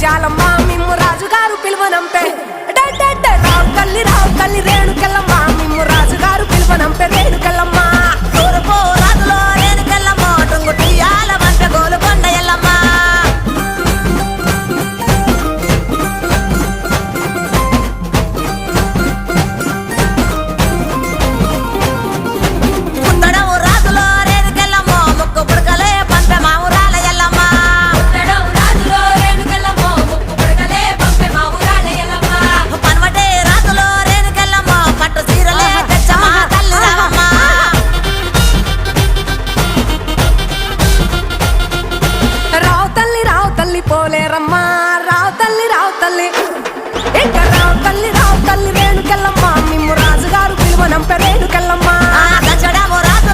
ముత్యాలమ్మ మిమ్ము రాజుగారు పిలువనంపే రావు తల్లి రేణుకెళ్ళమ్మ మిమ్ము రాజుగారు పిలువనంపే రేణుకెళ్ళమ్మ తూర్పు రాజులో రేణుకెళ్ళమ్మ టుంగుటియాల వంట గోలుకొండ ఎల్లమ్మ పుత్తడము రాజులో రేణుకెళ్ళమ్మ ముక్కు పుడకలే పంపె మా ఊరాల ఎల్లమ్మ పనవటే రాజులో రేణుకెళ్ళమ్మ పట్టు సీరలే తెచ్చమ్మ తల్లి రావమ్మ రావు తల్లి పోలేరమ్మా రావు తల్లి ఇంకా రావు తల్లి రేణుకెళ్ళమ్మ మిమ్ము రాజుగారు పిలువనంపే రేణుకెళ్ళమ్మ